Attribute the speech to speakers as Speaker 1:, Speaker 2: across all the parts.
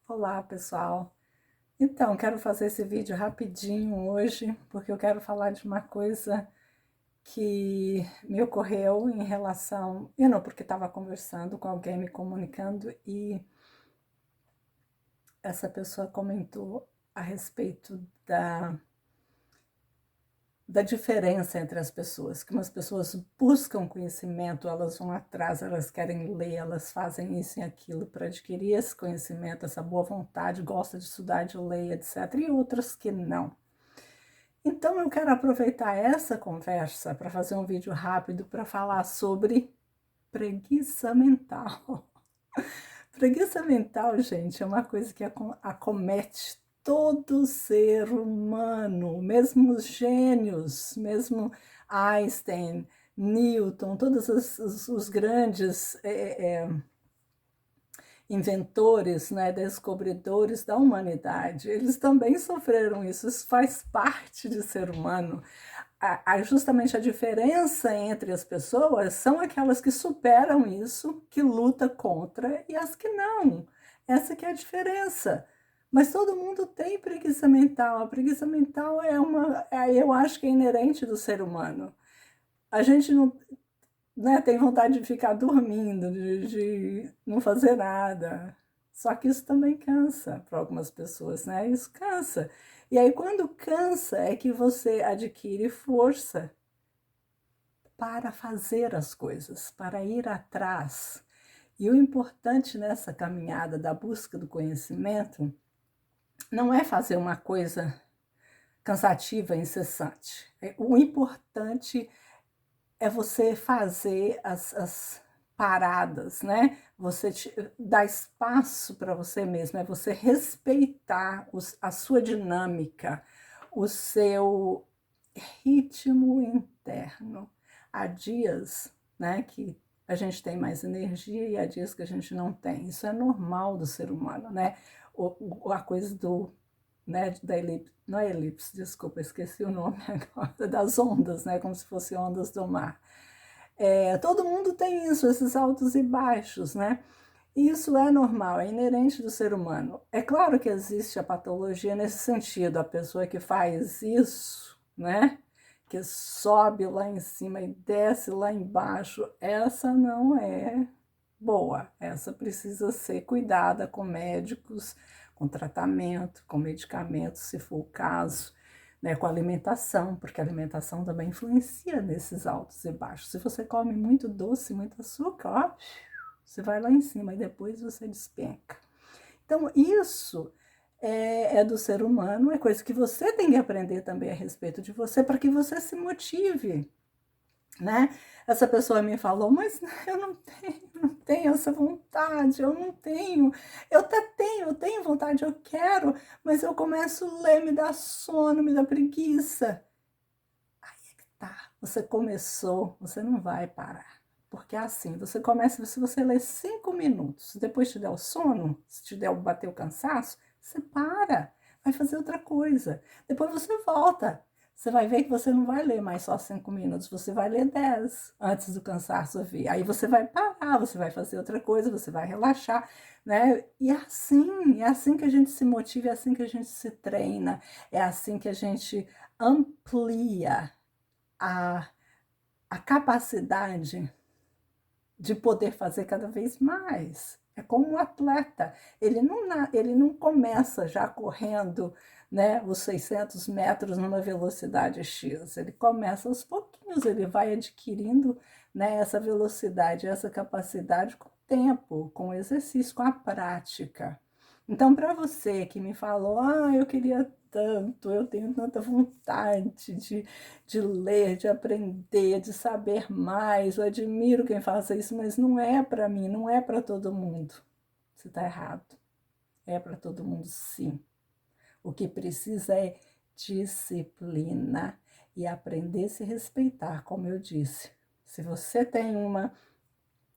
Speaker 1: Olá, pessoal. Então, quero fazer esse vídeo rapidinho hoje, porque eu quero falar de uma coisa que me ocorreu em relação, porque estava conversando com alguém, me comunicando, e essa pessoa comentou a respeito da diferença entre as pessoas, que umas pessoas buscam conhecimento, elas vão atrás, elas querem ler, elas fazem isso e aquilo para adquirir esse conhecimento, essa boa vontade, gosta de estudar, de ler, etc. E outras que não. Então eu quero aproveitar essa conversa para fazer um vídeo rápido para falar sobre preguiça mental. Preguiça mental, gente, é uma coisa que acomete todo ser humano, mesmo os gênios, mesmo Einstein, Newton, todos os grandes inventores, né, descobridores da humanidade, eles também sofreram isso, isso faz parte de ser humano. Justamente a diferença entre as pessoas são aquelas que superam isso, que lutam contra, e as que não. Essa que é a diferença. Mas todo mundo tem preguiça mental. A preguiça mental eu acho que é inerente do ser humano. A gente não, né, tem vontade de ficar dormindo, de não fazer nada. Só que isso também cansa para algumas pessoas, né? Isso cansa. E aí, quando cansa, é que você adquire força para fazer as coisas, para ir atrás. E o importante nessa caminhada da busca do conhecimento não é fazer uma coisa cansativa, incessante. O importante é você fazer as paradas, né? Você dar espaço para você mesmo, é você respeitar a sua dinâmica, o seu ritmo interno. Há dias, né, que a gente tem mais energia e há dias que a gente não tem. Isso é normal do ser humano, né? A coisa né, da elipse, não é elipse, desculpa, esqueci o nome agora, das ondas, né, como se fossem ondas do mar. Todo mundo tem isso, esses altos e baixos, né? E isso é normal, é inerente do ser humano. É claro que existe a patologia nesse sentido, a pessoa que faz isso, né? Que sobe lá em cima e desce lá embaixo, essa não é boa. Essa precisa ser cuidada com médicos, com tratamento, com medicamentos, se for o caso, né, com alimentação, porque a alimentação também influencia nesses altos e baixos. Se você come muito doce, muito açúcar, ó, você vai lá em cima e depois você despenca. Então, isso é do ser humano, é coisa que você tem que aprender também a respeito de você, para que você se motive, né? Essa pessoa me falou, mas eu não tenho essa vontade, eu não tenho, eu tenho vontade, eu quero, mas eu começo a ler, me dá sono, me dá preguiça. Aí é que tá, você começou, você não vai parar. Porque é assim, você começa, se você ler 5 minutos, depois te der o sono, se te der bater o cansaço, você para, vai fazer outra coisa. Depois você volta. Você vai ver que você não vai ler mais só 5 minutos, você vai ler 10 antes do cansaço vir. Aí você vai parar, você vai fazer outra coisa, você vai relaxar, né? E é assim que a gente se motiva, é assim que a gente se treina, é assim que a gente amplia a, a capacidade de poder fazer cada vez mais. É como um atleta, ele não começa já correndo, né, os 600 metros numa velocidade X, ele começa aos pouquinhos, ele vai adquirindo, né, essa velocidade, essa capacidade com o tempo, com o exercício, com a prática. Então, para você que me falou, eu queria tanto, eu tenho tanta vontade de ler, de aprender, de saber mais. Eu admiro quem faça isso, mas não é para mim, não é para todo mundo. Você está errado. É para todo mundo, sim. O que precisa é disciplina e aprender a se respeitar, como eu disse. Se você tem uma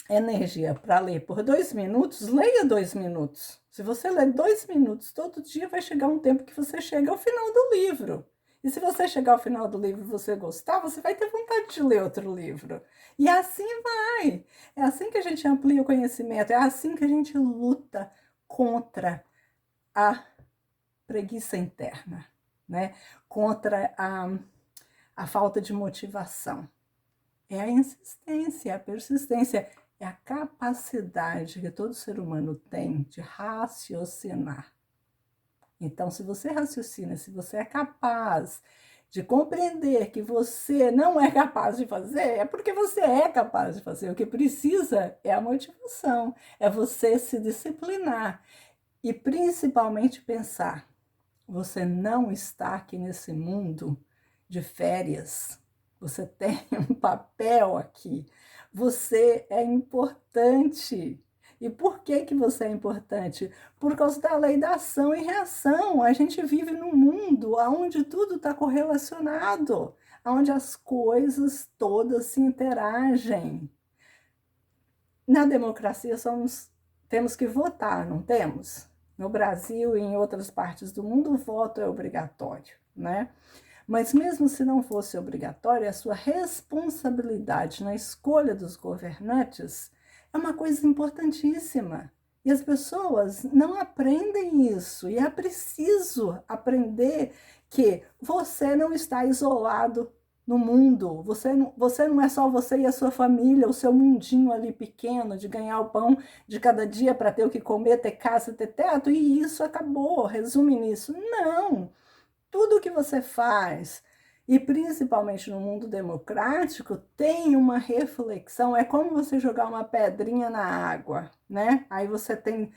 Speaker 1: energia para ler por 2 minutos, leia 2 minutos. Se você ler 2 minutos todo dia, vai chegar um tempo que você chega ao final do livro. E se você chegar ao final do livro e você gostar, você vai ter vontade de ler outro livro. E assim vai. É assim que a gente amplia o conhecimento, é assim que a gente luta contra a preguiça interna, né? Contra a falta de motivação. É a insistência, a persistência, é a capacidade que todo ser humano tem de raciocinar. Então, se você raciocina, se você é capaz de compreender que você não é capaz de fazer, é porque você é capaz de fazer. O que precisa é a motivação, é você se disciplinar e principalmente pensar: você não está aqui nesse mundo de férias. Você tem um papel aqui. Você é importante. E por que que você é importante? Por causa da lei da ação e reação. A gente vive num mundo onde tudo está correlacionado, onde as coisas todas se interagem. Na democracia temos que votar, não temos? No Brasil e em outras partes do mundo, o voto é obrigatório, né? Mas mesmo se não fosse obrigatório, a sua responsabilidade na escolha dos governantes é uma coisa importantíssima. E as pessoas não aprendem isso. E é preciso aprender que você não está isolado no mundo. Você não é só você e a sua família, o seu mundinho ali pequeno, de ganhar o pão de cada dia para ter o que comer, ter casa, ter teto, e isso acabou, resume nisso. Não! Tudo que você faz, e principalmente no mundo democrático, tem uma reflexão. É como você jogar uma pedrinha na água, né? Aí você tem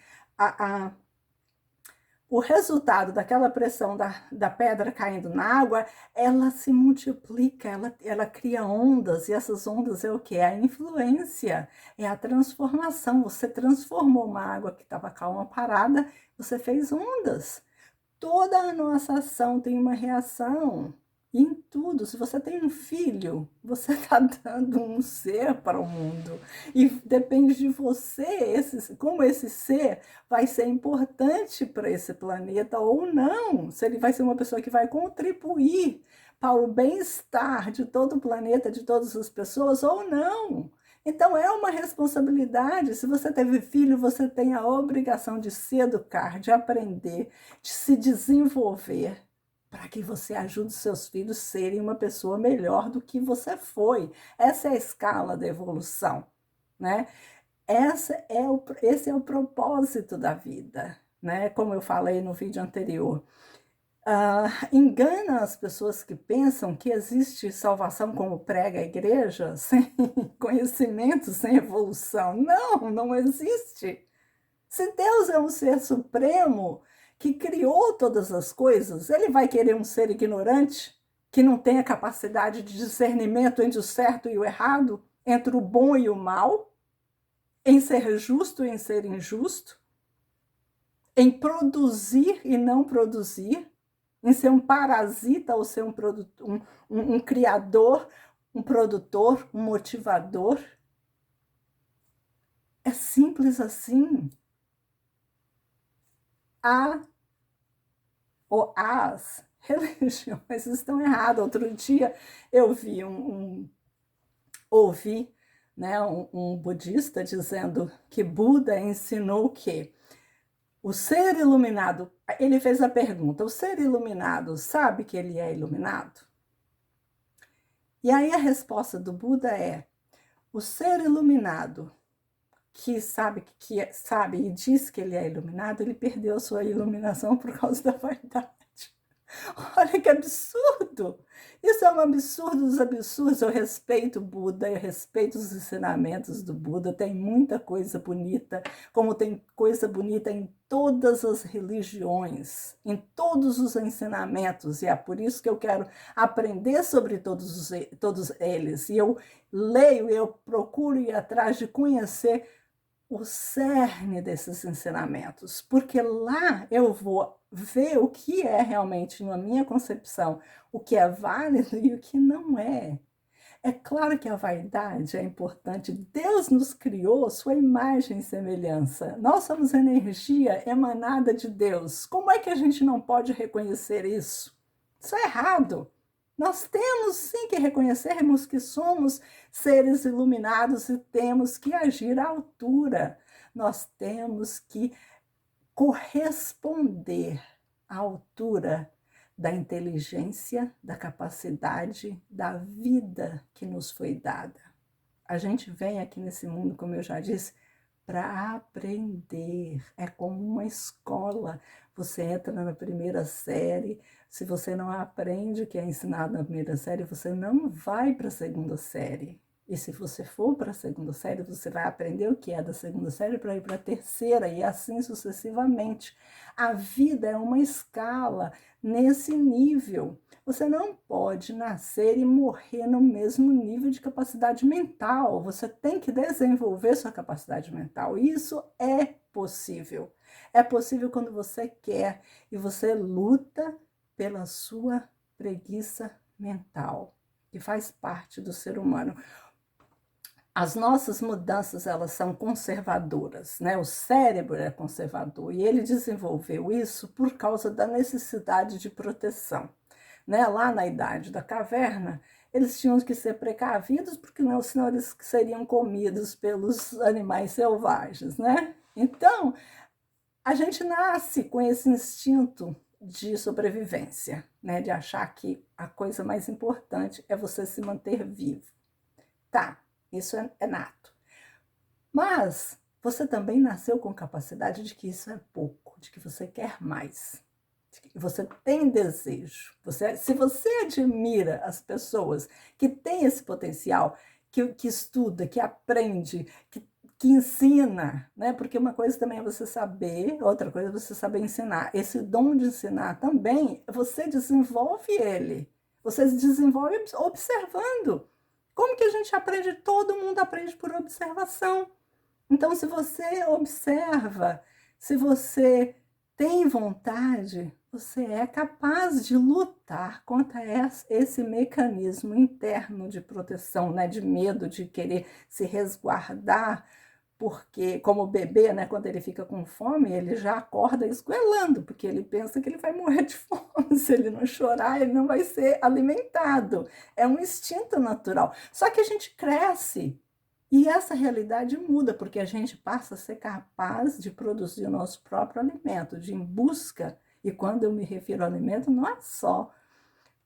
Speaker 1: o resultado daquela pressão da pedra caindo na água, ela se multiplica, ela cria ondas, e essas ondas é o quê? É a influência, é a transformação. Você transformou uma água que estava calma, parada, você fez ondas. Toda a nossa ação tem uma reação. E em tudo, se você tem um filho, você está dando um ser para o mundo. E depende de você, como esse ser vai ser importante para esse planeta ou não. Se ele vai ser uma pessoa que vai contribuir para o bem-estar de todo o planeta, de todas as pessoas ou não. Então é uma responsabilidade. Se você teve filho, você tem a obrigação de se educar, de aprender, de se desenvolver, para que você ajude seus filhos a serem uma pessoa melhor do que você foi. Essa é a escala da evolução, né? Esse é o propósito da vida, né? Como eu falei no vídeo anterior. Engana as pessoas que pensam que existe salvação como prega a igreja, sem conhecimento, sem evolução. Não, não existe. Se Deus é um ser supremo que criou todas as coisas, ele vai querer um ser ignorante que não tenha capacidade de discernimento entre o certo e o errado, entre o bom e o mal, em ser justo e em ser injusto, em produzir e não produzir, em ser um parasita ou ser um criador, um produtor, um motivador. É simples assim. As religiões estão erradas. Outro dia eu vi ouvi, né, um budista dizendo que Buda ensinou que o ser iluminado, ele fez a pergunta: o ser iluminado sabe que ele é iluminado? E aí a resposta do Buda é: o ser iluminado que sabe e diz que ele é iluminado, ele perdeu sua iluminação por causa da vaidade. Olha que absurdo! Isso é um absurdo dos absurdos. Eu respeito o Buda, eu respeito os ensinamentos do Buda. Tem muita coisa bonita, como tem coisa bonita em todas as religiões, em todos os ensinamentos. E é por isso que eu quero aprender sobre todos eles. E eu leio, eu procuro ir atrás de conhecer o cerne desses ensinamentos, porque lá eu vou ver o que é realmente, na minha concepção, o que é válido e o que não é. É claro que a vaidade é importante. Deus nos criou sua imagem e semelhança. Nós somos energia emanada de Deus. Como é que a gente não pode reconhecer isso? Isso é errado. Nós temos sim que reconhecermos que somos seres iluminados e temos que agir à altura. Nós temos que corresponder à altura da inteligência, da capacidade, da vida que nos foi dada. A gente vem aqui nesse mundo, como eu já disse, para aprender. É como uma escola. Você entra na primeira série, se você não aprende o que é ensinado na primeira série, você não vai para a segunda série. E se você for para a segunda série, você vai aprender o que é da segunda série para ir para a terceira e assim sucessivamente. A vida é uma escala nesse nível. Você não pode nascer e morrer no mesmo nível de capacidade mental. Você tem que desenvolver sua capacidade mental. Isso é possível. É possível quando você quer e você luta pela sua preguiça mental, que faz parte do ser humano. As nossas mudanças, elas são conservadoras, né? O cérebro é conservador e ele desenvolveu isso por causa da necessidade de proteção, né? Lá na Idade da Caverna, eles tinham que ser precavidos, porque não, senão eles seriam comidos pelos animais selvagens, né? Então, a gente nasce com esse instinto de sobrevivência, né? De achar que a coisa mais importante é você se manter vivo. Tá, isso é nato. Mas você também nasceu com capacidade de que isso é pouco, de que você quer mais. Você tem desejo. Se você admira as pessoas que têm esse potencial, que estuda, que aprende, que ensina, né? Porque uma coisa também é você saber, outra coisa é você saber ensinar. Esse dom de ensinar também, você desenvolve ele. Você desenvolve observando. Como que a gente aprende? Todo mundo aprende por observação. Então, se você observa, se você tem vontade, você é capaz de lutar contra esse mecanismo interno de proteção, né? De medo, de querer se resguardar, porque, como o bebê, né, quando ele fica com fome, ele já acorda esgoelando, porque ele pensa que ele vai morrer de fome. Se ele não chorar, ele não vai ser alimentado. É um instinto natural. Só que a gente cresce. E essa realidade muda, porque a gente passa a ser capaz de produzir o nosso próprio alimento, de ir em busca. E quando eu me refiro ao alimento, não é só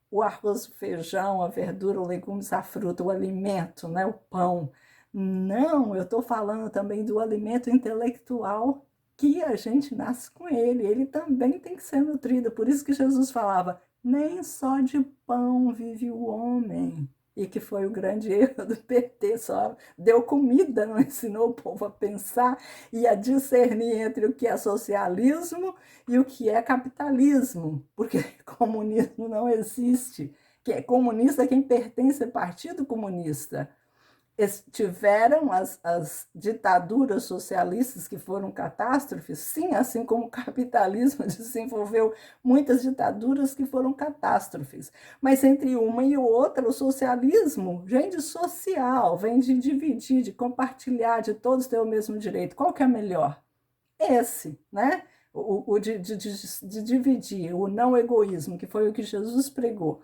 Speaker 1: o arroz, o feijão, a verdura, os legumes, a fruta, o alimento, né? O pão. Não, eu estou falando também do alimento intelectual que a gente nasce com ele. Ele também tem que ser nutrido. Por isso que Jesus falava, nem só de pão vive o homem. E que foi o grande erro do PT, só deu comida, não ensinou o povo a pensar e a discernir entre o que é socialismo e o que é capitalismo, porque comunismo não existe. Que é comunista quem pertence ao Partido Comunista. Tiveram as ditaduras socialistas que foram catástrofes, sim, assim como o capitalismo desenvolveu muitas ditaduras que foram catástrofes. Mas entre uma e outra, o socialismo vem de social, vem de dividir, de compartilhar, de todos ter o mesmo direito. Qual que é melhor? Esse, né? O de dividir, o não egoísmo, que foi o que Jesus pregou.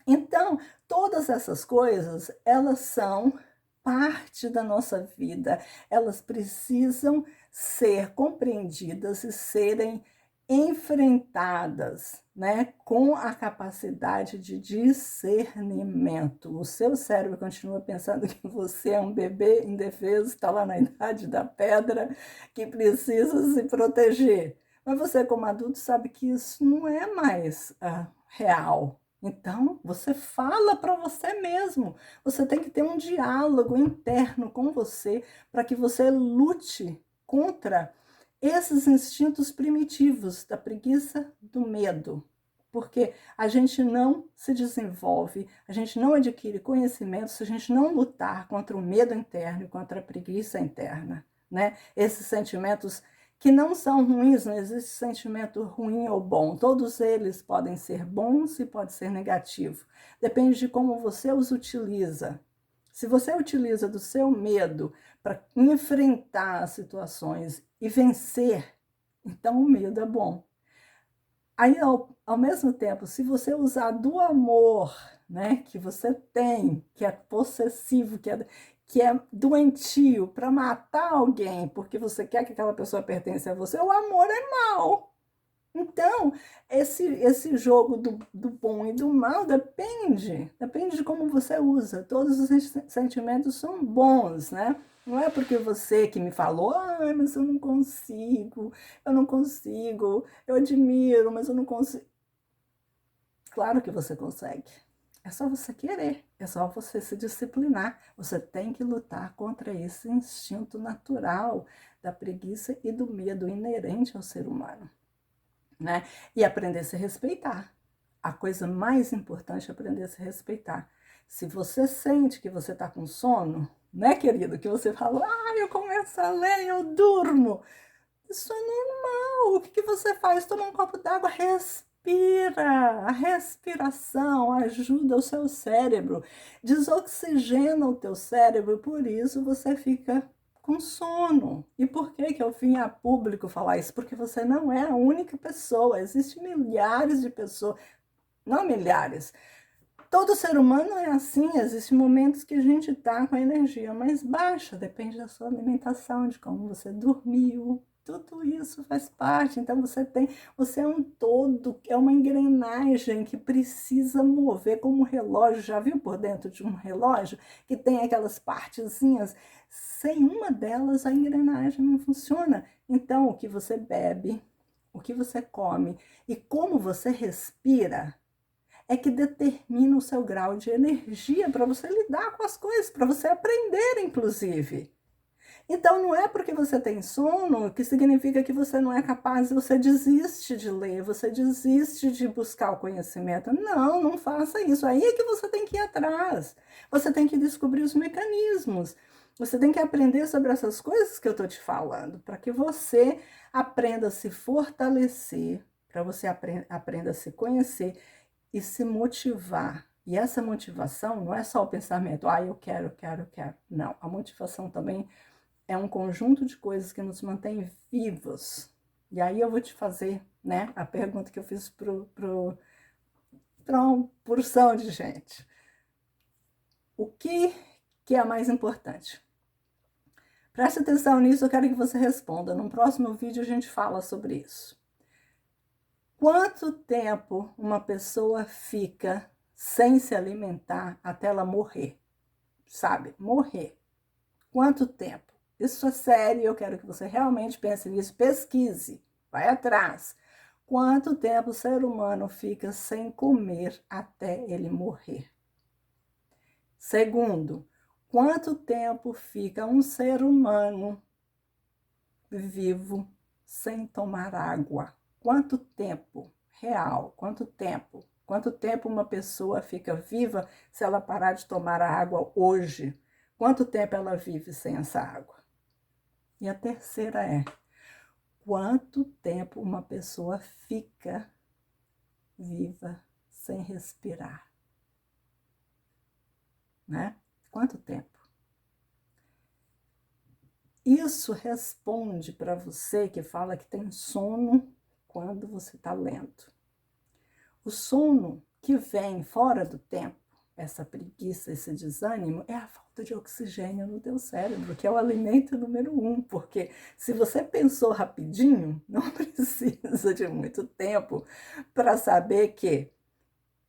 Speaker 1: Então, todas essas coisas, elas são parte da nossa vida, elas precisam ser compreendidas e serem enfrentadas, né, com a capacidade de discernimento. O seu cérebro continua pensando que você é um bebê indefeso, está lá na idade da pedra, que precisa se proteger. Mas você, como adulto, sabe que isso não é mais real. Então, você fala para você mesmo. Você tem que ter um diálogo interno com você para que você lute contra esses instintos primitivos da preguiça, do medo. Porque a gente não se desenvolve, a gente não adquire conhecimento se a gente não lutar contra o medo interno e contra a preguiça interna, né? Esses sentimentos que não são ruins, não existe sentimento ruim ou bom. Todos eles podem ser bons e podem ser negativos. Depende de como você os utiliza. Se você utiliza do seu medo para enfrentar as situações e vencer, então o medo é bom. Aí, ao mesmo tempo, se você usar do amor, né, que você tem, que é possessivo, que é doentio para matar alguém porque você quer que aquela pessoa pertença a você, o amor é mal. Então, esse jogo do bom e do mal depende de como você usa. Todos os sentimentos são bons, né? Não é porque você que me falou, mas eu não consigo, eu admiro, mas eu não consigo. Claro que você consegue. É só você querer, é só você se disciplinar. Você tem que lutar contra esse instinto natural da preguiça e do medo inerente ao ser humano, né? E aprender a se respeitar. A coisa mais importante é aprender a se respeitar. Se você sente que você está com sono, né, querido? Que você fala, eu começo a ler, eu durmo. Isso é normal. O que você faz? Toma um copo d'água, respira. A respiração ajuda o seu cérebro, desoxigena o teu cérebro, por isso você fica com sono. E por que eu vim a público falar isso? Porque você não é a única pessoa, existem milhares de pessoas, não milhares. Todo ser humano é assim, existem momentos que a gente está com a energia mais baixa, depende da sua alimentação, de como você dormiu, tudo isso faz parte. Então você é um todo, é uma engrenagem que precisa mover como um relógio. Já viu por dentro de um relógio que tem aquelas partezinhas? Sem uma delas a engrenagem não funciona. Então o que você bebe, o que você come e como você respira é que determina o seu grau de energia para você lidar com as coisas, para você aprender, inclusive. Então, não é porque você tem sono que significa que você não é capaz, você desiste de ler, você desiste de buscar o conhecimento. Não, não faça isso. Aí é que você tem que ir atrás. Você tem que descobrir os mecanismos. Você tem que aprender sobre essas coisas que eu estou te falando, para que você aprenda a se fortalecer, para você aprenda a se conhecer e se motivar. E essa motivação não é só o pensamento, eu quero, eu quero, eu quero. Não, a motivação também é um conjunto de coisas que nos mantém vivos. E aí eu vou te fazer, né, a pergunta que eu fiz para uma porção de gente. O que é mais importante? Preste atenção nisso, eu quero que você responda. No próximo vídeo a gente fala sobre isso. Quanto tempo uma pessoa fica sem se alimentar até ela morrer? Sabe? Morrer. Quanto tempo? Isso é sério, eu quero que você realmente pense nisso, pesquise, vai atrás. Quanto tempo o ser humano fica sem comer até ele morrer? Segundo, quanto tempo fica um ser humano vivo sem tomar água? Quanto tempo real? Quanto tempo? Quanto tempo uma pessoa fica viva se ela parar de tomar a água hoje? Quanto tempo ela vive sem essa água? E a terceira é, quanto tempo uma pessoa fica viva sem respirar? Né? Quanto tempo? Isso responde para você que fala que tem sono quando você está lendo. O sono que vem fora do tempo, essa preguiça, esse desânimo, é a falta de oxigênio no teu cérebro, que é o alimento número 1, porque se você pensou rapidinho, não precisa de muito tempo para saber que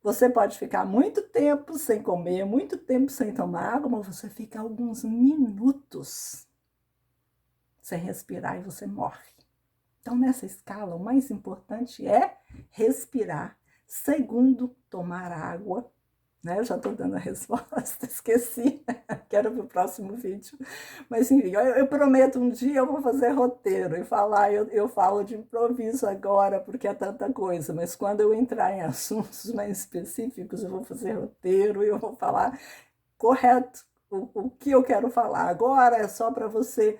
Speaker 1: você pode ficar muito tempo sem comer, muito tempo sem tomar água, mas você fica alguns minutos sem respirar e você morre. Então, nessa escala, o mais importante é respirar. Segundo, tomar água. Né? Eu já estou dando a resposta, esqueci. Quero para o próximo vídeo. Mas, enfim, eu prometo um dia eu vou fazer roteiro e falar. Eu falo de improviso agora, porque é tanta coisa. Mas quando eu entrar em assuntos mais específicos, eu vou fazer roteiro e eu vou falar correto o que eu quero falar. Agora é só para você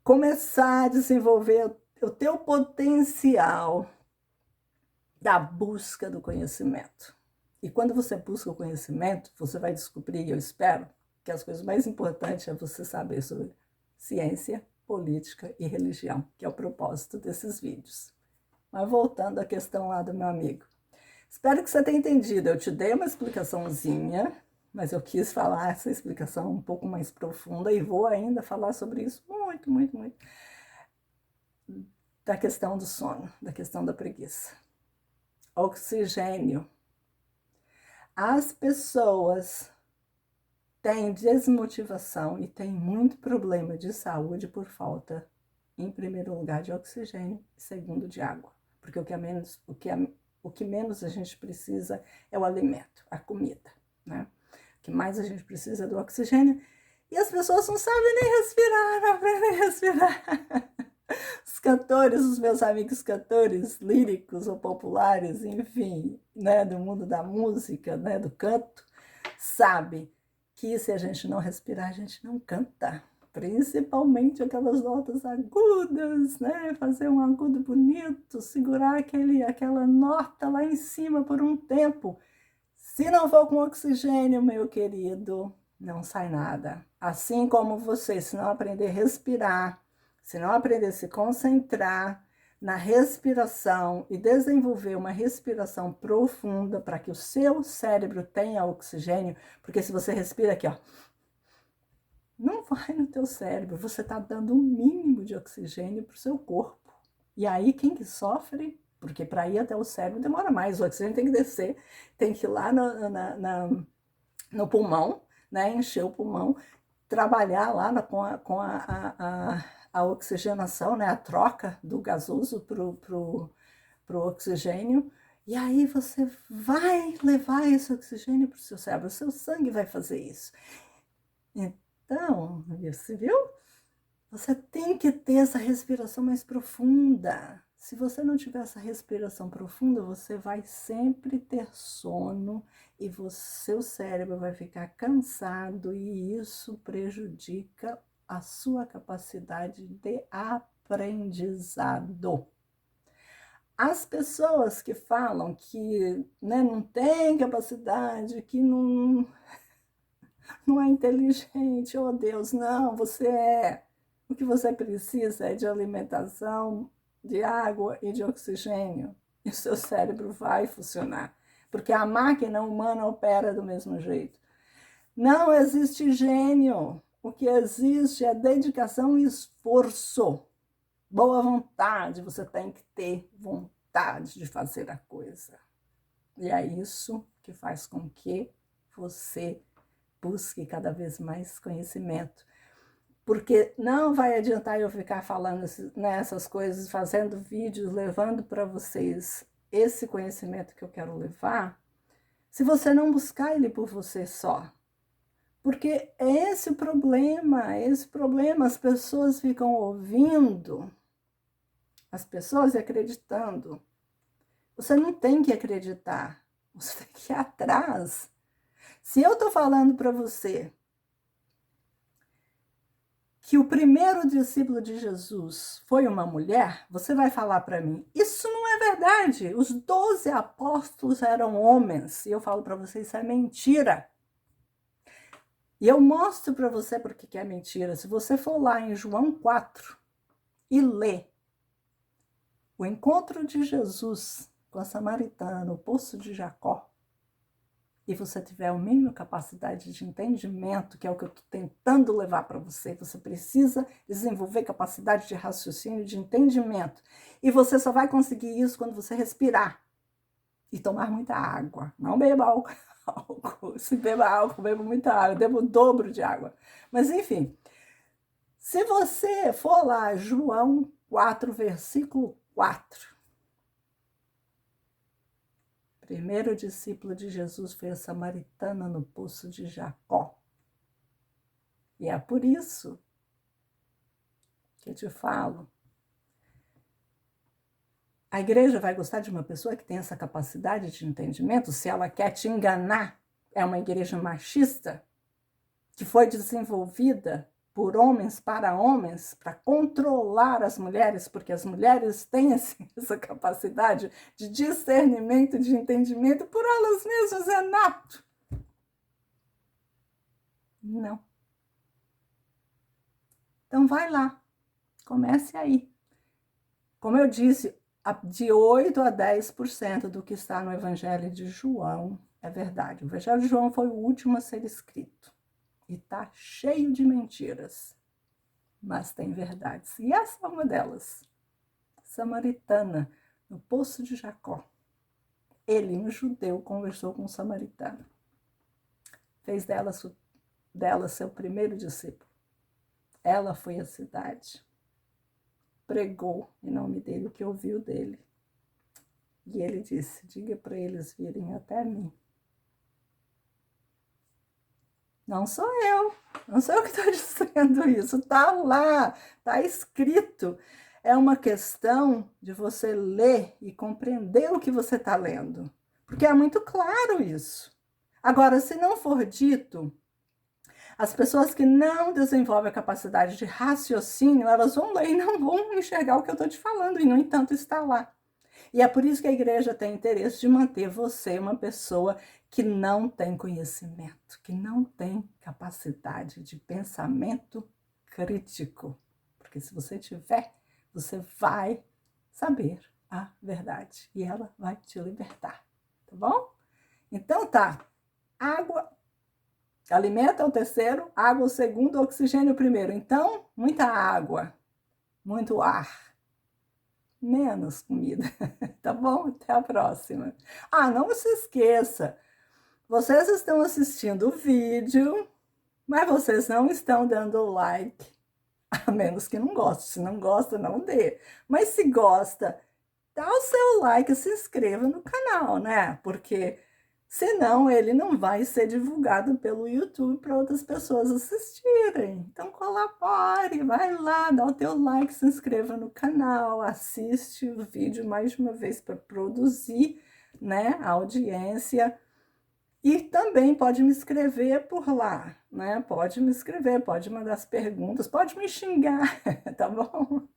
Speaker 1: começar a desenvolver o teu potencial da busca do conhecimento. E quando você busca o conhecimento, você vai descobrir, eu espero, que as coisas mais importantes é você saber sobre ciência, política e religião, que é o propósito desses vídeos. Mas voltando à questão lá do meu amigo. Espero que você tenha entendido. Eu te dei uma explicaçãozinha, mas eu quis falar essa explicação um pouco mais profunda e vou ainda falar sobre isso muito, muito, muito, da questão do sono, da questão da preguiça. Oxigênio. As pessoas têm desmotivação e têm muito problema de saúde por falta, em primeiro lugar, de oxigênio e segundo, de água. Porque o que menos a gente precisa é o alimento, a comida, né? O que mais a gente precisa é do oxigênio. E as pessoas não sabem nem respirar, não aprendem a respirar. Os cantores, os meus amigos cantores líricos ou populares, enfim, né, do mundo da música, né, do canto, sabem que se a gente não respirar, a gente não canta. Principalmente aquelas notas agudas, né? Fazer um agudo bonito, segurar aquela nota lá em cima por um tempo. Se não for com oxigênio, meu querido, não sai nada. Assim como você, se não aprender a respirar, se não aprender a se concentrar na respiração e desenvolver uma respiração profunda para que o seu cérebro tenha oxigênio, porque se você respira aqui, ó, não vai no teu cérebro, você está dando um mínimo de oxigênio para o seu corpo. E aí quem que sofre? Porque para ir até o cérebro demora mais, o oxigênio tem que descer, tem que ir lá no pulmão, né? Encher o pulmão, trabalhar lá com a oxigenação, né? A troca do gasoso pro oxigênio. E aí você vai levar esse oxigênio para o seu cérebro, o seu sangue vai fazer isso. Então, você viu? Você tem que ter essa respiração mais profunda. Se você não tiver essa respiração profunda, você vai sempre ter sono e seu cérebro vai ficar cansado e isso prejudica a sua capacidade de aprendizado. As pessoas que falam que, né, não tem capacidade, que não é inteligente, oh Deus, não, você é. O que você precisa é de alimentação, de água e de oxigênio. E o seu cérebro vai funcionar. Porque a máquina humana opera do mesmo jeito. Não existe gênio. O que existe é dedicação e esforço. Boa vontade. Você tem que ter vontade de fazer a coisa. E é isso que faz com que você busque cada vez mais conhecimento. Porque não vai adiantar eu ficar falando nessas coisas, fazendo vídeos, levando para vocês esse conhecimento que eu quero levar, se você não buscar ele por você só. Porque é esse o problema, as pessoas ficam ouvindo, as pessoas acreditando. Você não tem que acreditar, você tem que ir atrás. Se eu estou falando para você que o primeiro discípulo de Jesus foi uma mulher, você vai falar para mim, isso não é verdade. Os 12 apóstolos eram homens. E eu falo para você, isso é mentira. E eu mostro para você porque que é mentira. Se você for lá em João 4 e ler o encontro de Jesus com a samaritana no poço de Jacó, e você tiver a mínima capacidade de entendimento, que é o que eu estou tentando levar para você, você precisa desenvolver capacidade de raciocínio, de entendimento. E você só vai conseguir isso quando você respirar e tomar muita água. Não beba álcool. Se beba álcool, beba muita água, beba o dobro de água. Mas enfim, se você for lá, João 4, versículo 4, primeiro discípulo de Jesus foi a samaritana no poço de Jacó. E é por isso que eu te falo. A igreja vai gostar de uma pessoa que tem essa capacidade de entendimento? Se ela quer te enganar, é uma igreja machista que foi desenvolvida por homens para homens, para controlar as mulheres, porque as mulheres têm essa capacidade de discernimento, de entendimento por elas mesmas, é nato. Não. Então vai lá, comece aí. Como eu disse, de 8 a 10% do que está no Evangelho de João É verdade, o Evangelho de João foi o último a ser escrito. E está cheio de mentiras, mas tem verdades. E essa é uma delas. Samaritana, no poço de Jacó. Ele, um judeu, conversou com um samaritano. Fez dela seu primeiro discípulo. Ela foi à cidade. Pregou em nome dele o que ouviu dele. E ele disse, diga para eles virem até mim. Não sou eu que estou dizendo isso, está lá, está escrito. É uma questão de você ler e compreender o que você está lendo, porque é muito claro isso. Agora, se não for dito, as pessoas que não desenvolvem a capacidade de raciocínio, elas vão ler e não vão enxergar o que eu estou te falando, e no entanto está lá. E é por isso que a igreja tem interesse de manter você uma pessoa que não tem conhecimento, que não tem capacidade de pensamento crítico. Porque se você tiver, você vai saber a verdade e ela vai te libertar, tá bom? Então tá, água, alimento é o terceiro, água o segundo, oxigênio o primeiro. Então, muita água, muito ar. Menos comida, tá bom? Até a próxima. Ah, não se esqueça, vocês estão assistindo o vídeo, mas vocês não estão dando like, a menos que não goste. Se não gosta, não dê. Mas se gosta, dá o seu like e se inscreva no canal, né? Porque senão ele não vai ser divulgado pelo YouTube para outras pessoas assistirem. Então colabore, vai lá, dá o teu like, se inscreva no canal, assiste o vídeo mais de uma vez para produzir, né, a audiência. E também pode me escrever por lá, né? Pode me escrever, pode mandar as perguntas, pode me xingar, tá bom?